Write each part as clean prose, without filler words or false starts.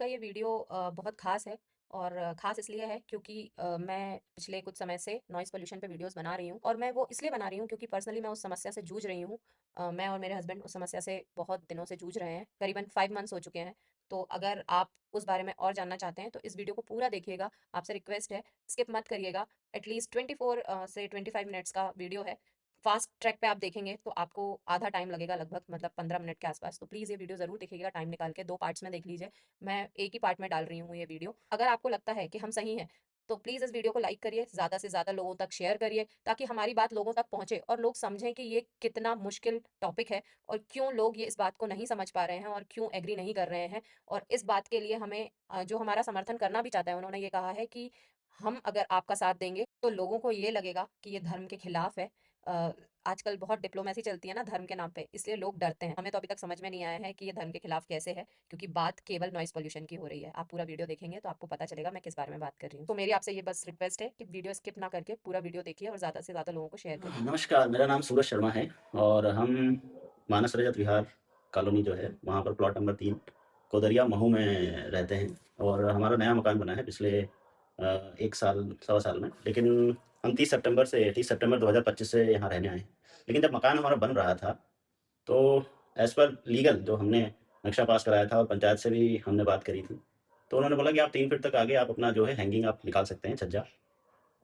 का ये वीडियो बहुत ख़ास है और ख़ास इसलिए है क्योंकि मैं पिछले कुछ समय से नॉइज़ पॉल्यूशन पे वीडियोज़ बना रही हूँ और मैं वो इसलिए बना रही हूँ क्योंकि पर्सनली मैं उस समस्या से जूझ रही हूँ। मैं और मेरे हस्बैंड उस समस्या से बहुत दिनों से जूझ रहे हैं, करीबन 5 मंथ्स हो चुके हैं। तो अगर आप उस बारे में और जानना चाहते हैं तो इस वीडियो को पूरा देखिएगा, आपसे रिक्वेस्ट है, स्किप मत करिएगा। एटलीस्ट 24 से 25 मिनट्स का वीडियो है। फास्ट ट्रैक पे आप देखेंगे तो आपको आधा टाइम लगेगा, लगभग मतलब 15 मिनट के आसपास। तो प्लीज़ ये वीडियो ज़रूर देखिएगा टाइम निकाल के, 2 पार्ट्स में देख लीजिए। मैं एक ही पार्ट में डाल रही हूँ ये वीडियो। अगर आपको लगता है कि हम सही हैं, तो प्लीज़ इस वीडियो को लाइक करिए, ज़्यादा से ज़्यादा लोगों तक शेयर करिए, ताकि हमारी बात लोगों तक पहुँचे और लोग समझें कि ये कितना मुश्किल टॉपिक है और क्यों लोग ये इस बात को नहीं समझ पा रहे हैं और क्यों एग्री नहीं कर रहे हैं। और इस बात के लिए हमें जो हमारा समर्थन करना भी चाहता है, उन्होंने ये कहा है कि हम अगर आपका साथ देंगे, तो लोगों को ये लगेगा कि ये धर्म के खिलाफ है। अ, आजकल बहुत डिप्लोमेसी चलती है ना धर्म के नाम पे, इसलिए लोग डरते हैं। हमें तो अभी तक समझ में नहीं आया है कि ये धर्म के खिलाफ कैसे है, क्योंकि बात केवल नॉइज़ पॉल्यूशन की हो रही है। आप पूरा वीडियो देखेंगे तो आपको पता चलेगा मैं किस बारे में बात कर रही हूँ। तो मेरी आपसे ये बस रिक्वेस्ट है कि वीडियो स्किप ना करके पूरा वीडियो देखिए और ज़्यादा से ज़्यादा लोगों को शेयर करिए। नमस्कार, मेरा नाम सूरज शर्मा है और हम मानस रजत विहार कॉलोनी जो है, वहाँ पर प्लॉट नंबर 3 कोदरिया महू में रहते हैं और हमारा नया मकान बना है पिछले 1 साल, सवा साल में। लेकिन हम 30 सितंबर 2025 से यहाँ रहने आए हैं। लेकिन जब मकान हमारा बन रहा था, तो एज़ पर लीगल जो हमने नक्शा पास कराया था और पंचायत से भी हमने बात करी थी, तो उन्होंने बोला कि आप 3 फीट तक आगे आप अपना जो है हैंगिंग आप निकाल सकते हैं छज्जा।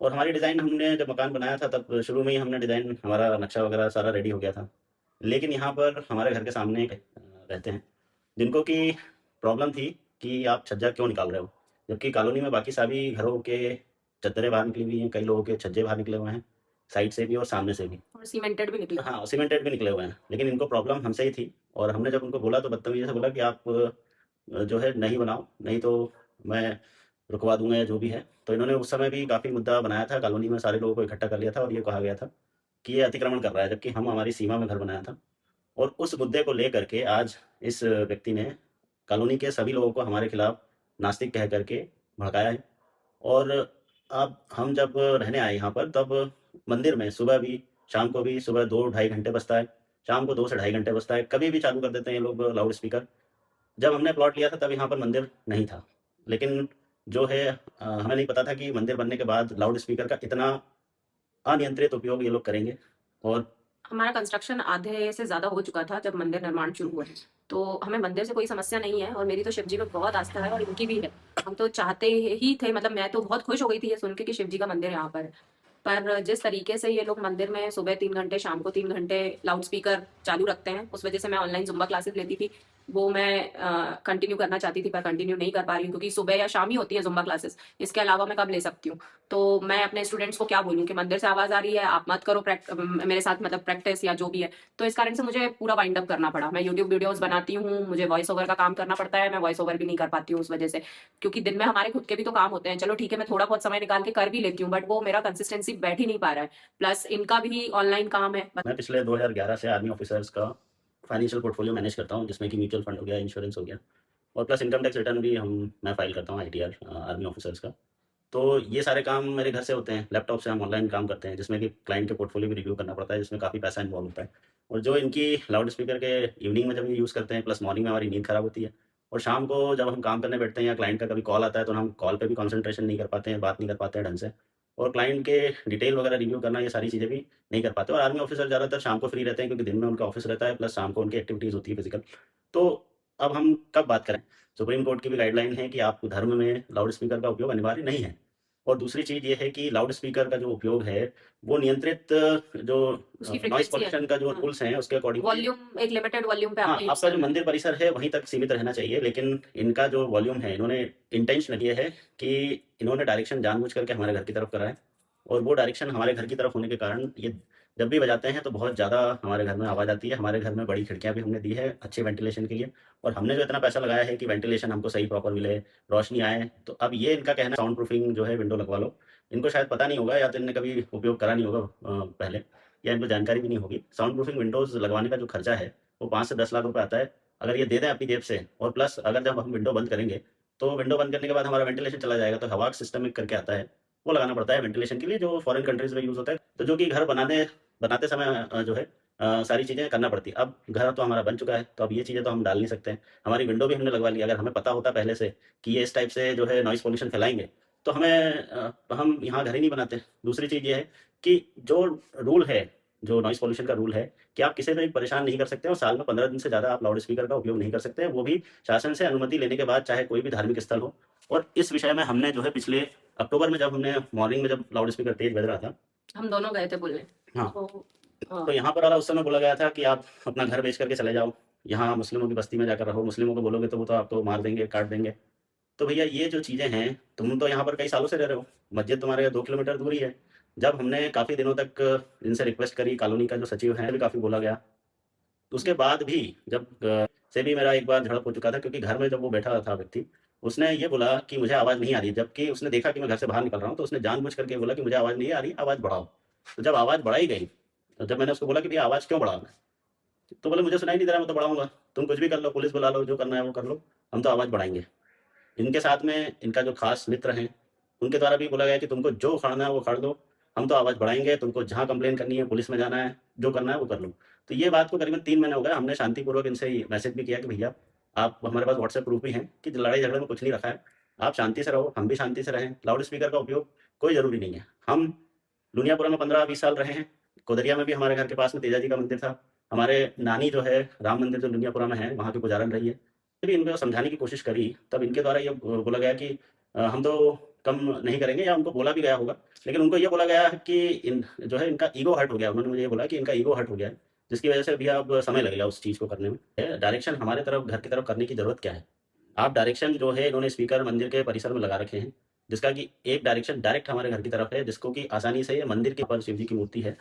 और हमारी डिज़ाइन हमने जब मकान बनाया था तब शुरू में ही हमने डिज़ाइन हमारा नक्शा वगैरह सारा रेडी हो गया था। लेकिन यहाँ पर हमारे घर के सामने एक रहते हैं, जिनको कि प्रॉब्लम थी कि आप छज्जा क्यों निकाल रहे हो? जबकि कॉलोनी में बाकी सभी घरों के चद्दरें बाहर निकली हुई हैं, कई लोगों के छज्जे बाहर निकले हुए हैं, साइड से भी और सामने से भी। और सीमेंटेड भी निकला। हाँ, सीमेंटेड भी निकले हुए हैं, लेकिन इनको प्रॉब्लम हमसे ही थी और हमने जब उनको बोला तो बदतमीज़ी से बोला कि आप जो है नहीं बनाओ, नहीं तो मैं रुकवा दूँगा या जो भी है। तो इन्होंने उस समय भी काफ़ी मुद्दा बनाया था, कॉलोनी में सारे लोगों को इकट्ठा कर लिया था और ये कहा गया था कि ये अतिक्रमण कर रहा है, जबकि हम हमारी सीमा में घर बनाया था। और उस मुद्दे को लेकर के आज इस व्यक्ति ने कॉलोनी के सभी लोगों को हमारे खिलाफ नास्तिक कह कर के भड़काया है। और अब हम जब रहने आए यहाँ पर तब मंदिर में सुबह भी, शाम को भी, सुबह 2 ढाई घंटे बजता है, शाम को 2 से ढाई घंटे बजता है, कभी भी चालू कर देते हैं ये लोग लाउड स्पीकर। जब हमने प्लॉट लिया था तब यहाँ पर मंदिर नहीं था। लेकिन जो है हमें नहीं पता था कि मंदिर बनने के बाद लाउड स्पीकर का इतना अनियंत्रित उपयोग ये लोग करेंगे। और हमारा कंस्ट्रक्शन आधे से ज़्यादा हो चुका था जब मंदिर निर्माण शुरू हुआ। तो हमें मंदिर से कोई समस्या नहीं है और मेरी तो शिव जी में बहुत आस्था है और इनकी भी है। हम तो चाहते ही थे, मतलब मैं तो बहुत खुश हो गई थी ये सुन के कि शिव जी का मंदिर यहाँ पर है। पर जिस तरीके से ये लोग मंदिर में सुबह 3 घंटे, शाम को 3 घंटे लाउड स्पीकर चालू रखते हैं, उस वजह से मैं ऑनलाइन ज़ुम्बा क्लासेस लेती थी। वो मैं कंटिन्यू करना चाहती थी पर कंटिन्यू नहीं कर पा रही हूँ क्योंकि सुबह या शाम ही होती है ज़ुम्बा क्लासेस। इसके अलावा मैं कब ले सकती हूँ? तो मैं अपने स्टूडेंट्स को क्या बोलूँ कि मंदिर से आवाज़ आ रही है, आप मत करो मेरे साथ मतलब प्रैक्टिस या जो भी है। तो इस कारण से मुझे पूरा वाइंड अप करना पड़ा। मैं यूट्यूब वीडियोज़ बनाती हूँ, मुझे वॉइस ओवर का काम करना पड़ता है, मैं वॉइस ओवर भी नहीं कर पाती हूँ उस वजह से। क्योंकि दिन में हमारे खुद के भी तो काम होते हैं। चलो ठीक है, मैं थोड़ा बहुत समय निकाल के कर भी लेती हूँ, बट वो मेरा कंसिस्टेंसी बैठ ही नहीं पा रहा है। प्लस इनका भी ऑनलाइन काम है। मैं पिछले 2011 से आर्मी ऑफिसर्स का फाइनेंशियल पोर्टफोलियो मैनेज करता हूँ, जिसमें कि म्यूचुअल फंड हो गया, इंश्योरेंस हो गया और प्लस इनकम टैक्स रिटर्न भी मैं फाइल करता हूँ आईटीआर आर्मी ऑफिसर्स का। तो ये सारे काम मेरे घर से होते हैं, लैपटॉप से हम ऑनलाइन काम करते हैं, जिसमें कि क्लाइंट के पोर्टफोलियो भी रिव्यू करना पड़ता है, जिसमें काफ़ी पैसा इन्वॉल्व होता है। और जो इनकी लाउड स्पीकर के इवनिंग में जब ये यूज़ करते हैं, प्लस मॉर्निंग में हमारी नींद खराब होती है और शाम को जब हम काम करने बैठते हैं या क्लाइंट का कभी कॉल आता है, तो हम कॉल पे भी कंसंट्रेशन नहीं कर पाते हैं, बात नहीं कर पाते हैं ढंग से और क्लाइंट के डिटेल वगैरह रिव्यू करना, ये सारी चीज़ें भी नहीं कर पाते। और आर्मी ऑफिसर ज़्यादातर शाम को फ्री रहते हैं, क्योंकि दिन में उनका ऑफिस रहता है, प्लस शाम को उनकी एक्टिविटीज़ होती है फिजिकल। तो अब हम कब बात करें? सुप्रीम कोर्ट की भी गाइडलाइन है कि आप धर्म में लाउड स्पीकर का उपयोग अनिवार्य नहीं है। और दूसरी चीज़ ये है कि लाउड स्पीकर का जो उपयोग है, वो नियंत्रित जो उसकी नॉइज़ फ्रीक्वेंसी है। पॉल्यूशन का जो हाँ। रूल्स हैं उसके अकॉर्डिंगली वॉल्यूम एक लिमिटेड वॉल्यूम पे हाँ, आपको यूज़ आपका जो करना है। मंदिर परिसर है वहीं तक सीमित रहना चाहिए। लेकिन इनका जो वॉल्यूम है, इन्होंने इंटेंशन ये है कि इन्होंने डायरेक्शन जानबूझ करके हमारे घर की तरफ करा है और वो डायरेक्शन हमारे घर की तरफ होने के कारण ये जब भी बजाते हैं तो बहुत ज़्यादा हमारे घर में आवाज़ आती है। हमारे घर में बड़ी खिड़कियाँ भी हमने दी है अच्छे वेंटिलेशन के लिए और हमने जो इतना पैसा लगाया है कि वेंटिलेशन हमको सही प्रॉपर मिले, रोशनी आए। तो अब ये इनका कहना है साउंड प्रूफिंग जो है विंडो लगवा लो। इनको शायद पता नहीं होगा या तो इन्होंने कभी उपयोग करा नहीं होगा पहले, या इनको जानकारी भी नहीं होगी। साउंड प्रूफिंग विंडोज़ लगवाने का जो खर्चा है वो 5 से 10 लाख रुपए आता है। अगर ये दे दें अपनी जेब से और प्लस अगर जब हम विंडो बंद करेंगे, तो विंडो बंद करने के बाद हमारा वेंटिलेशन चला जाएगा, तो हवा सिस्टम एक करके आता है, वो लगाना पड़ता है वेंटिलेशन के लिए, जो फॉरेन कंट्रीज़ में यूज़ होता है। तो जो कि घर बनाने बनाते समय जो है सारी चीज़ें करना पड़ती है। अब घर तो हमारा बन चुका है, तो अब ये चीज़ें तो हम डाल नहीं सकते हैं। हमारी विंडो भी हमने लगवा ली है, अगर हमें पता होता पहले से कि ये इस टाइप से जो है नॉइज़ पॉल्यूशन फैलाएँगे, तो हम यहाँ घर ही नहीं बनाते। दूसरी चीज़ ये है कि जो रूल है, जो नॉइज़ पॉल्यूशन का रूल है कि आप किसी को भी परेशान नहीं कर सकते और साल में 15 दिन से ज़्यादा आप लाउड स्पीकर का उपयोग नहीं कर सकते, वो भी शासन से अनुमति लेने के बाद, चाहे कोई भी धार्मिक स्थल हो। और इस विषय में हमने जो है पिछले अक्टूबर में, जब हमने मॉर्निंग में जब लाउड स्पीकर तेज़ बज रहा था, हम दोनों गए थे बोलने। हाँ, तो तो यहाँ पर वाला उस समय बोला गया था कि आप अपना घर बेच करके चले जाओ, यहाँ मुस्लिमों की बस्ती में जाकर रहो, मुस्लिमों को बोलोगे तो वो तो आपको मार देंगे, काट देंगे। तो भैया ये जो चीज़ें हैं, तुम तो यहाँ पर कई सालों से रह रहे हो, मस्जिद तुम्हारे 2 किलोमीटर दूर ही है। जब हमने काफ़ी दिनों तक इनसे रिक्वेस्ट करी, कॉलोनी का जो सचिव है भी काफ़ी बोला गया, तो उसके बाद भी जब से भी मेरा एक बार झड़प हो चुका था, क्योंकि घर में जब वो बैठा था व्यक्ति, उसने ये बोला कि मुझे आवाज़ नहीं आ रही, जबकि उसने देखा कि मैं घर से बाहर निकल रहा हूँ, तो उसने जानबूझ करके बोला कि मुझे आवाज़ नहीं आ रही, आवाज़ बढ़ाओ। तो जब आवाज़ बढ़ाई गई, तो जब मैंने उसको बोला कि भैया आवाज़ क्यों बढ़ा रहे हैं? तो बोले मुझे सुनाई नहीं दे रहा, मैं तो बढ़ाऊँगा। तुम कुछ भी कर लो, पुलिस बुला लो, जो करना है वो कर लो, हम तो आवाज़ बढ़ाएँगे। इनके साथ में इनका जो खास मित्र हैं, उनके द्वारा भी बोला गया कि तुमको जो उखाड़ना है वो उखाड़ दो, हम तो आवाज़ बढ़ाएँगे, तुमको जहाँ कंप्लेन करनी है, पुलिस में जाना है, जो करना है वो कर लो। तो ये बात को करीबन 3 महीने हो गए, हमने शांतिपूर्वक इनसे ये मैसेज भी किया कि भैया, आप, हमारे पास व्हाट्सएप प्रूफ भी हैं कि लड़ाई झगड़े में कुछ नहीं रखा है, आप शांति से रहो, हम भी शांति से रहें, लाउड स्पीकर का उपयोग कोई ज़रूरी नहीं है। हम लुनियापुरा में 15-20 साल रहे हैं, कोदरिया में भी हमारे घर के पास में तेजा जी का मंदिर था, हमारे नानी जो है राम मंदिर जो लुनियापुरा में है, वहाँ की पुजारन रही है। फिर भी इनको समझाने की कोशिश करी, तब इनके द्वारा ये बोला गया कि हम तो कम नहीं करेंगे, या उनको बोला भी गया होगा। लेकिन उनको ये बोला गया है कि इन जो है इनका ईगो हर्ट हो गया। उन्होंने मुझे ये बोला कि इनका ईगो हर्ट हो गया है, जिसकी वजह से भैया अब समय लगेगा उस चीज़ को करने में। डायरेक्शन हमारे तरफ, घर की तरफ करने की ज़रूरत क्या है? आप डायरेक्शन जो है इन्होंने स्पीकर मंदिर के परिसर में लगा रखे हैं, जिसका कि एक डायरेक्शन डायरेक्ट हमारे घर की तरफ है, जिसको कि आसानी से ये मंदिर के ऊपर शिव जी की मूर्ति है,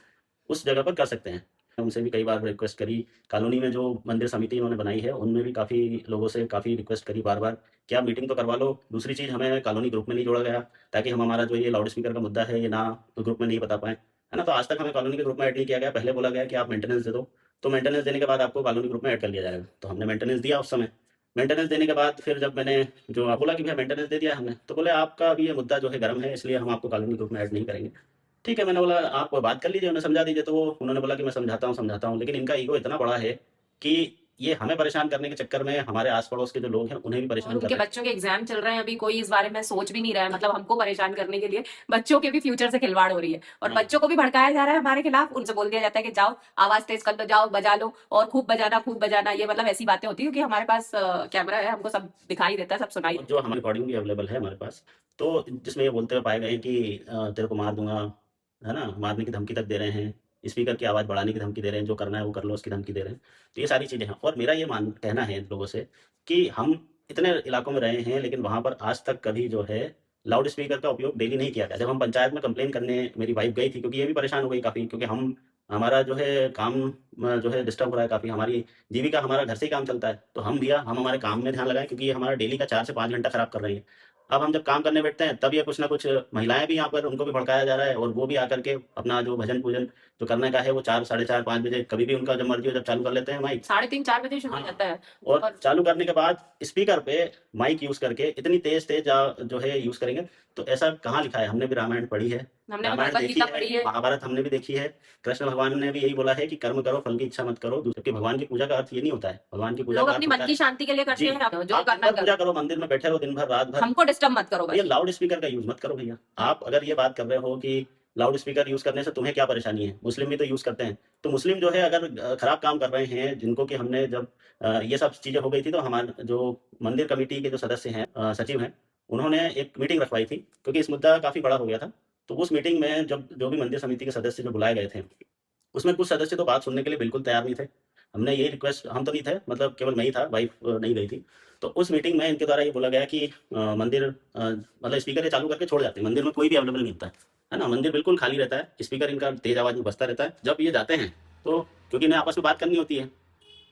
उस जगह पर कर सकते हैं। उनसे भी कई बार रिक्वेस्ट करी, कॉलोनी में जो मंदिर समिति उन्होंने बनाई है, उनमें भी काफ़ी लोगों से काफ़ी रिक्वेस्ट करी बार-बार कि आप मीटिंग तो करवा लो। दूसरी चीज़, हमें कॉलोनी ग्रुप में नहीं जोड़ा गया, ताकि हम हमारा जो ये लाउड स्पीकर का मुद्दा है, ये ना तो ग्रुप में नहीं बता पाएँ, है ना? तो आज तक हमें कॉलोनी के ग्रुप में ऐड नहीं किया गया। पहले बोला गया कि आप मेंटेनेंस दे दो, तो मेंटेनेंस देने के बाद आपको कॉलोनी ग्रुप में ऐड कर लिया जाएगा। तो हमने मेंटेनेंस दिया उस समय। मेंटेनेंस देने के बाद फिर जब मैंने जो बोला कि भैया मेंटेनेंस दे दिया है हमने, तो बोले आपका अभी ये मुद्दा जो है गर्म है, इसलिए हम आपको कॉलोनी ग्रुप में ऐड नहीं करेंगे। ठीक है, मैंने बोला आप बात कर लीजिए, उन्हें समझा दीजिए, तो उन्होंने बोला कि मैं समझाता हूँ, लेकिन इनका ईगो इतना बड़ा है कि ये हमें परेशान करने के चक्कर में हमारे आस-पड़ोस के जो लोग हैं, उन्हें भी और परेशान कर उनके रहे हैं। बच्चों के एग्जाम चल रहे हैं, अभी कोई इस बारे में सोच भी नहीं रहा है, मतलब हमको परेशान करने के लिए बच्चों के भी फ्यूचर से खिलवाड़ हो रही है और हाँ, बच्चों को भी भड़काया जा रहा है हमारे खिलाफ। उनसे बोल दिया जाता है कि जाओ आवाज तेज कर दो, जाओ बजा लो और खूब बजाना, ये मतलब ऐसी बातें होती है क्योंकि हमारे पास कैमरा है, हमको सब दिखाई देता है, सब सुनाई। और जो हमारी रिकॉर्डिंग भी अवेलेबल है हमारे पास, तो जिसमें ये बोलते हुए पाए गए हैं कि तेरे को मार दूँगा, है ना? मारने की धमकी तक दे रहे हैं, स्पीकर की आवाज़ बढ़ाने की धमकी दे रहे हैं, जो करना है वो कर लो, उसकी धमकी दे रहे हैं। तो ये सारी चीज़ें हैं, और मेरा ये कहना है इन लोगों से कि हम इतने इलाकों में रहे हैं, लेकिन वहाँ पर आज तक कभी जो है लाउड स्पीकर का उपयोग डेली नहीं किया गया। जब हम पंचायत में कंप्लेन करने मेरी वाइफ़ गई थी, क्योंकि ये भी परेशान हो गई काफ़ी, क्योंकि हम हमारा जो है काम जो है डिस्टर्ब हो रहा है काफ़ी, हमारी जीविका, हमारा घर से ही काम चलता है। तो हम भैया, हम हमारे काम में ध्यान लगाएँ, क्योंकि ये हमारा डेली का 4 से 5 घंटा खराब कर रही है। अब हम जब काम करने बैठते हैं, तब ये कुछ न कुछ महिलाएँ भी यहाँ पर, उनको भी भड़काया जा रहा है, और वो भी आकर के अपना जो भजन-पूजन जो करने का है, वो 4, साढ़े 4, 5 बजे कभी भी उनका जब मर्ज़ी हो, जब चालू कर लेते हैं माइक। 3:30-4 बजे शुरू हो हाँ, जाता है। और और चालू करने के बाद स्पीकर पे माइक यूज़ करके इतनी तेज़-तेज़ जो है यूज़ करेंगे, तो ऐसा कहाँ लिखा है? हमने भी रामायण पढ़ी है, हमने भी रामायण भगवत देखी गीता है, पढ़ी है। महाभारत हमने भी देखी है। कृष्ण भगवान ने भी यही बोला है कि कर्म करो, फल की इच्छा मत करो। जबकि भगवान की पूजा का अर्थ ये नहीं होता है। भगवान की पूजा लोग का अपनी अर्थ होता मन है, की शांति के लिए करते जी, हैं, जो आप दिन करना भर करो, पूजा करो, मंदिर में बैठे रहो दिन भर, रात भर। हमको डिस्टर्ब मत करो ये बस। लाउड स्पीकर का यूज़ मत करो भैया। आप अगर ये बात कर रहे हो कि लाउड स्पीकर यूज़ करने से तुम्हें क्या परेशानी है? मुस्लिम भी तो यूज़ करते हैं। तो मुस्लिम जो है अगर खराब काम कर रहे हैं, जिनको कि हमने जब ये सब चीज़ें हो गई थी, तो हमारे जो मंदिर कमेटी के जो सदस्य हैं, सचिव हैं, उन्होंने एक मीटिंग रखवाई थी, क्योंकि इस मुद्दा काफ़ी बड़ा हो गया था। तो उस मीटिंग में जब जो भी मंदिर समिति के सदस्य जो बुलाए गए थे, उसमें कुछ सदस्य तो बात सुनने के लिए बिल्कुल तैयार नहीं थे। हमने यही रिक्वेस्ट, हम तो नहीं थे, मतलब केवल मैं ही था, वाइफ़ नहीं गई थी। तो उस मीटिंग में इनके द्वारा ये बोला गया कि मंदिर मतलब स्पीकर ये चालू करके छोड़ जाते हैं। मंदिर में कोई भी अवेलेबल नहीं होता है ना? मंदिर बिल्कुल खाली रहता है, स्पीकर इनका तेज़ आवाज़ में बजता रहता है। जब ये जाते हैं, तो क्योंकि इन्हें आपस में बात करनी होती है,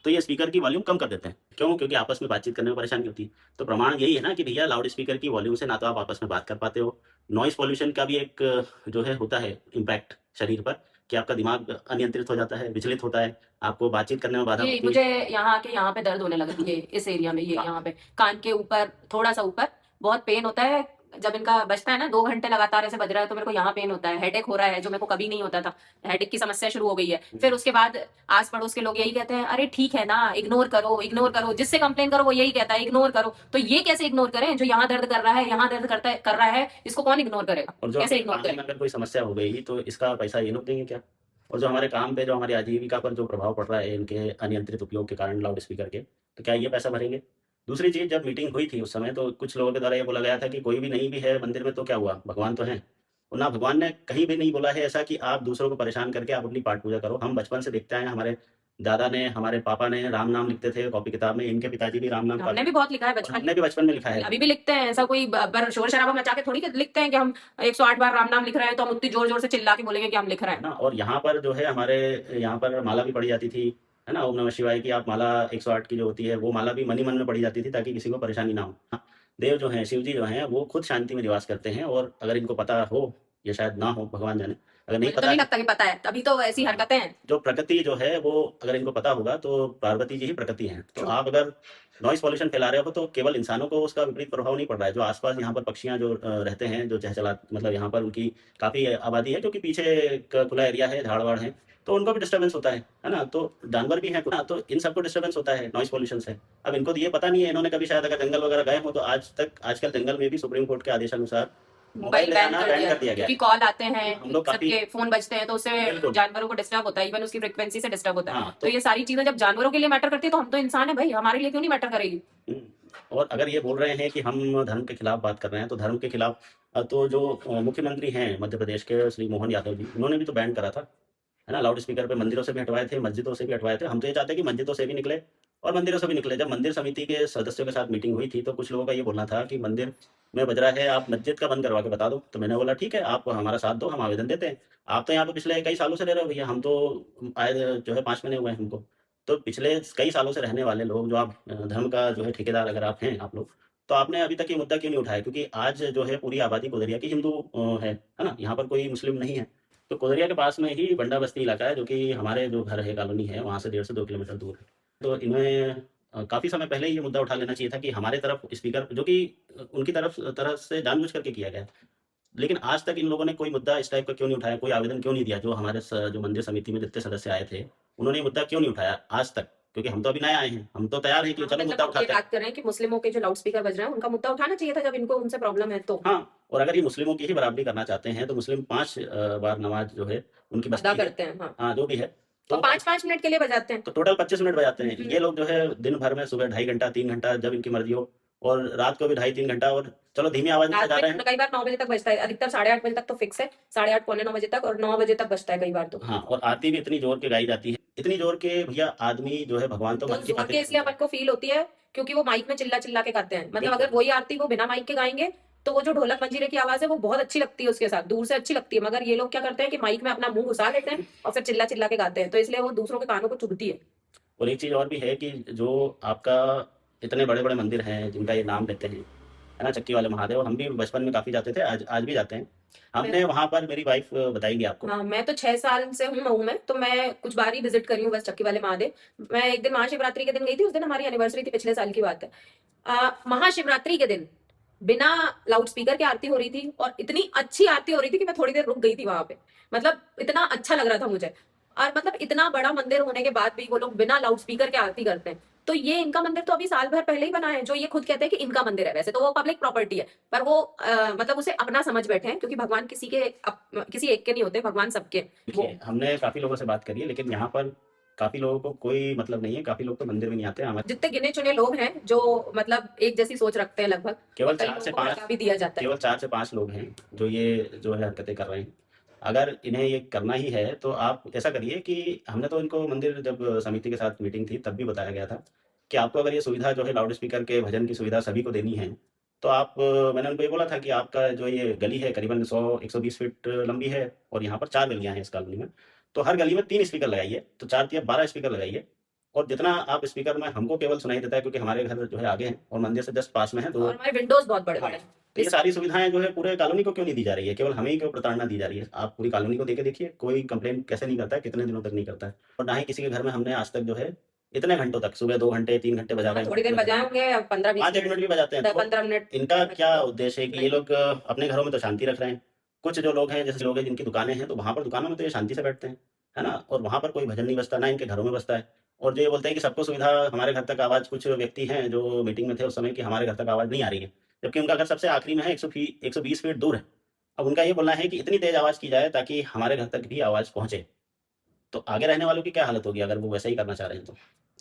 तो ये स्पीकर की वॉल्यूम कम कर देते हैं। क्यों? क्योंकि आपस में बातचीत करने में परेशानी होती है। तो प्रमाण यही है ना कि भैया, लाउड स्पीकर की वॉल्यूम से ना तो आप आपस में बात कर पाते हो, नॉइज़ पॉल्यूशन का भी एक जो है होता है इम्पैक्ट शरीर पर, कि आपका दिमाग अनियंत्रित हो जाता है, विचलित होता है, आपको बातचीत करने में बाधा ये होती है। मुझे यहाँ आके यहाँ पे दर्द होने लगा, ये इस एरिया में, ये हाँ, यहाँ पे कान के ऊपर थोड़ा सा ऊपर बहुत पेन होता है। जब इनका बजता है ना 2 घंटे लगातार ऐसे बज रहा है तो मेरे को यहाँ पेन होता है, हेडेक हो रहा है जो मेरे को कभी नहीं होता था। हेडेक की समस्या शुरू हो गई है। फिर उसके बाद आस पड़ोस के लोग यही कहते हैं, अरे ठीक है ना, इग्नोर करो इग्नोर करो, जिससे कंप्लेन करो वो यही कहता है इग्नोर करो। तो ये कैसे इग्नोर करें? जो यहाँ दर्द कर रहा है, यहाँ दर्द करता है कर रहा है, इसको कौन इग्नोर करेगा? और जो कैसे हमारे इग्नोर काम करें? में अगर कोई समस्या हो गई तो इसका पैसा ये लोग देंगे क्या? और जो हमारे काम पे, जो हमारी आजीविका पर जो प्रभाव पड़ रहा है इनके अनियंत्रित उपयोग के कारण लाउड स्पीकर के, तो क्या ये पैसा भरेंगे? दूसरी चीज़, जब मीटिंग हुई थी उस समय तो कुछ लोगों के द्वारा ये बोला गया था कि कोई भी नहीं भी है मंदिर में तो क्या हुआ, भगवान तो हैं। और ना भगवान ने कहीं भी नहीं बोला है ऐसा कि आप दूसरों को परेशान करके आप अपनी पाठ पूजा करो। हम बचपन से देखते आए हैं, हमारे दादा ने, हमारे पापा ने राम नाम लिखते थे कॉपी किताब में, इनके पिताजी भी राम नाम का, हमने भी बहुत लिखा है और बचपन हमने में, भी बचपन में लिखा है। अभी भी लिखते हैं। ऐसा कोई पर शोर शराबा मचा के थोड़ी लिखते हैं कि हम 108 बार राम नाम लिख रहे हैं तो हम उतनी जोर जोर से चिल्ला के बोलेंगे कि हम लिख रहे है हैं। ना? और यहाँ पर जो है हमारे यहाँ पर माला भी पढ़ी जाती थी, है ना? ओम नमः शिवाय की आप माला 108 की जो होती है, वो माला भी मन ही मन में पढ़ी जाती थी ताकि किसी को परेशानी ना हो। हाँ, देव जो हैं, शिव जी जो हैं, वो खुद शांति में निवास करते हैं और अगर इनको पता हो या शायद ना हो, भगवान जाने, अगर नहीं मुझे तो पता नहीं है, लगता कि पता है, तभी तो ऐसी हाँ, हरकतें हैं। जो प्रकृति जो है वो अगर इनको पता होगा तो पार्वती जी ही प्रकृति हैं। तो ट्रू। आप अगर नॉइज़ पॉल्यूशन फैला रहे हो तो केवल इंसानों को उसका विपरीत प्रभाव नहीं पड़ रहा है। जो आस-पास यहाँ पर पक्षियाँ जो रहते हैं, जो चहचहा, मतलब यहाँ पर उनकी काफ़ी आबादी है क्योंकि पीछे एक खुला एरिया है, झाड़-वाड़ है, तो उनको भी डिस्टर्बेंस होता है ना? तो जानवर भी हैं ना, तो इन सबको डिस्टर्बेंस होता है नॉइज़ पॉल्यूशन से। अब इनको तो ये पता नहीं है, इन्होंने कभी शायद अगर जंगल वगैरह गए हों तो आजकल जंगल में भी सुप्रीम कोर्ट के आदेशानुसार मोबाइल मोबाइल ले बैन जाना कर बैन दिया कर है दिया गया क्योंकि है। कॉल आते हैं, हम लोग काफ़ी, सबके फोन बजते हैं तो उससे बिल्कुल, जानवरों को डिस्टर्ब होता है, इवन उसकी फ्रिक्वेंसी से डिस्टर्ब होता है। हाँ, तो ये सारी चीजें जब जानवरों के लिए मैटर करती है तो हम तो इंसान है भाई, हमारे लिए क्यों नहीं मैटर करेगी? हुँ, और अगर ये बोल रहे हैं कि हम धर्म के खिलाफ बात कर रहे हैं, तो धर्म के खिलाफ तो जो मुख्यमंत्री हैं मध्य प्रदेश के श्री मोहन यादव जी, उन्होंने भी तो बैन करा था, है ना? लाउड स्पीकर पे मंदिरों से भी हटवाए थे, मस्जिदों से भी हटवाए थे। हम तो ये चाहते हैं कि मस्जिदों से भी निकले और मंदिरों से भी निकले। जब मंदिर समिति के सदस्यों के साथ मीटिंग हुई थी, तो कुछ लोगों का ये बोलना था कि मंदिर में बज रहा है, आप मस्जिद का बंद करवा के बता दो। तो मैंने बोला ठीक है, आप हमारा साथ दो, हम आवेदन देते हैं। आप तो यहाँ पे पिछले कई सालों से रह रहे हो भैया, हम तो आए जो है 5 महीने हुए हैं हमको। तो पिछले कई सालों से रहने वाले लोग, जो आप धर्म का जो है ठेकेदार अगर आप हैं आप लोग, तो आपने अभी तक ये मुद्दा क्यों नहीं उठाया? क्योंकि आज जो है पूरी आबादी कोदरिया की हिंदू है ना? यहाँ पर कोई मुस्लिम नहीं है। तो कोदरिया के पास में ही बंडा बस्ती इलाका है, जो कि हमारे जो घर है, कॉलोनी है, वहाँ से 1.5 से 2 किलोमीटर दूर है। तो इन्हें काफ़ी समय पहले ही ये मुद्दा उठा लेना चाहिए था कि हमारे तरफ स्पीकर, जो कि उनकी तरफ से जानबूझ करके किया गया है। लेकिन आज तक इन लोगों ने कोई मुद्दा इस टाइप का क्यों नहीं उठाया, कोई आवेदन क्यों नहीं दिया? जो हमारे जो मंदिर समिति में जितने सदस्य आए थे, उन्होंने ये मुद्दा क्यों नहीं उठाया आज तक? क्योंकि हम तो अभी नए आए हैं, हम तो तैयार हैं कि हाँ, चलो मतलब मुद्दा हम ये उठाते हैं। बात कर रहे हैं कि मुस्लिमों के जो लाउड स्पीकर बज रहे हैं उनका मुद्दा उठाना चाहिए था जब इनको उनसे प्रॉब्लम है तो। हाँ, और अगर ये मुस्लिमों की ही बराबरी करना चाहते हैं, तो मुस्लिम 5 बार नमाज़ जो है उनकी अदा बस्ती है, करते हैं, हाँ। हाँ, जो भी है, और तो 5-5 मिनट के लिए बजाते हैं। तो टोटल 25 मिनट बजाते हैं। हम्म। ये लोग जो है दिन भर में सुबह ढाई घंटा, 3 घंटा जब इनकी मर्ज़ी हो, और रात को भी ढाई 3 घंटा, और चलो धीमी आवाज़ में रात बजा में रहे हैं। कई बार 9 बजे तक बजता है, अधिकतर 8:30 बजे तक तो फिक्स है, 8:30 पौने 9 बजे तक, और 9 बजे तक बजता है कई बार तो। हाँ, और आरती भी इतनी ज़ोर के गाई जाती है, इतनी ज़ोर के भैया आदमी जो है भगवान तो वो मन की जोर बातें के नहीं इसलिए सुनता अपन है। को फील होती है क्योंकि वो माइक में चिल्ला चिल्ला के गाते हैं। मतलब बिल्कुल, अगर वही आरती वो बिना माइक के गाएंगे तो वो जो ढोलक मंजीरे की आवाज है वो बहुत अच्छी लगती है, उसके साथ दूर से अच्छी लगती है, मगर ये लोग क्या करते हैं कि माइक में अपना मुंह घुसा लेते हैं और फिर चिल्ला चिल्ला के गाते हैं, तो इसलिए वो दूसरों के कानों को चुभती है। और एक चीज़ और भी है कि जो आपका इतने बड़े-बड़े मंदिर हैं, जिनका ये नाम लेते हैं, है ना? चक्की वाले महादेव, हम भी बचपन में काफ़ी जाते थे, आज आज भी जाते हैं। मैं हमने वहाँ पर, मेरी वाइफ़ बताएँगी आपको। हाँ, मैं तो 6 साल से हूँ मऊ में, तो मैं कुछ बार ही विजिट करी हूँ बस चक्की वाले महादेव। मैं एक दिन महाशिवरात्रि के दिन गई थी, उस दिन हमारी एनिवर्सरी थी, पिछले साल की बात है। महाशिवरात्रि के दिन बिना लाउड स्पीकर की आरती हो रही थी और इतनी अच्छी आरती हो रही थी कि मैं थोड़ी देर रुक गई थी वहां पे। मतलब इतना अच्छा लग रहा था मुझे, और मतलब इतना बड़ा मंदिर होने के बाद भी वो लोग बिना लाउड स्पीकर के आरती करते हैं। तो ये इनका मंदिर तो अभी साल भर पहले ही बना है, जो ये खुद कहते हैं कि इनका मंदिर है, वैसे तो वो पब्लिक प्रॉपर्टी है, पर वो मतलब उसे अपना समझ बैठे हैं, क्योंकि भगवान किसी एक के नहीं होते, भगवान सबके हैं। वो देखिए, हमने काफ़ी लोगों से बात करी है, लेकिन यहाँ पर काफ़ी लोगों को कोई मतलब नहीं है, काफ़ी लोग तो मंदिर में नहीं आते हैं। हमारे जितने गिने चुने लोग हैं जो मतलब एक जैसी सोच रखते हैं लगभग, और केवल कई 4 लोगों से को 5 भड़का भी दिया जाता है। केवल 4 से 5 लोग हैं, जो ये जो है हरकतें कर रहे हैं। अगर इन्हें ये करना ही है, तो आप ऐसा करिए कि हमने तो इनको मंदिर, जब समिति के साथ मीटिंग थी, तब भी बताया गया था कि आपको अगर ये सुविधा जो है लाउड स्पीकर के भजन की सुविधा सभी को देनी है, तो आप, मैंने उनको ये बोला था कि आपका जो ये गली है करीबन 100-120 फीट लंबी है, और यहाँ पर 4 गलियाँ हैं इस कॉलोनी में। तो हर गली में 3 स्पीकर लगाइए, तो 4 तिया 12 स्पीकर लगाइए, और जितना आप स्पीकर में, हमको केवल सुनाई देता है क्योंकि हमारे घर जो है आगे हैं और मंदिर से जस्ट पास में है, तो और हमारे विंडोज बहुत बड़े हाँ, बड़े हैं। तो ये सारी सुविधाएँ जो है पूरे कॉलोनी को क्यों नहीं दी जा रही है? केवल हमें ही क्यों प्रताड़ना दी जा रही है? आप पूरी कॉलोनी को देके देखिए, कोई कंप्लेंट कैसे नहीं करता है, कितने दिनों तक नहीं करता है। और ना ही किसी के घर में हमने आज तक जो है इतने घंटों तक, सुबह 2 घंटे, 3 घंटे बजा हाँ, रहे हैं, थोड़ी देर बजाए होंगे, 15-20 5-1 मिनट मिनट, भी बजाते हैं। तो 15 मिनट इनका क्या बजते हो। उद्देश्य है कि ये नहीं, लोग अपने घरों में तो शांति रख रहे हैं। कुछ जो लोग हैं, जैसे लोग हैं जिनकी दुकानें हैं, तो वहाँ पर दुकानों में तो ये शांति से बैठते हैं, है ना? और वहाँ पर कोई भजन नहीं बजता, ना इनके घरों में बजता है। और जो ये बोलते हैं कि सबको सुविधा, हमारे घर तक आवाज़, कुछ व्यक्ति हैं जो मीटिंग में थे उस समय, कि हमारे घर तक आवाज़ नहीं आ रही है, जबकि उनका घर सबसे आखिरी में है, 120 फीट दूर है। अब उनका ये बोलना है कि इतनी तेज़ आवाज़ की जाए ताकि हमारे घर तक भी आवाज़ पहुँचे। तो आगे रहने वालों की क्या हालत होगी अगर वो वैसा ही करना चाह रहे हैं तो,